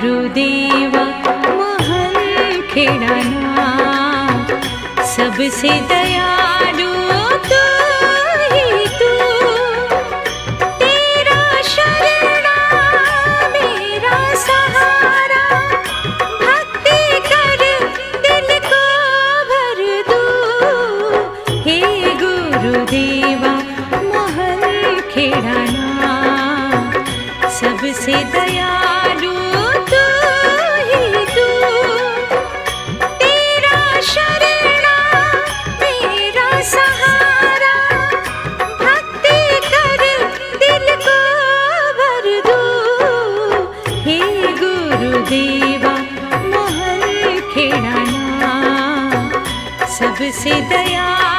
गुरुदेवा महल खेड़ाना, सबसे दयालु तू ही तू। तेरा शरणा मेरा सहारा, भक्ति कर दिल को भर दूं। हे गुरुदेवा महल खेड़ाना, सबसे दयालु तू ही तू। तेरा शरणा मेरा सहारा, भक्ति कर दिल को भर दूं। हे गुरुदेवा महल खेड़ाना, सबसे दयालु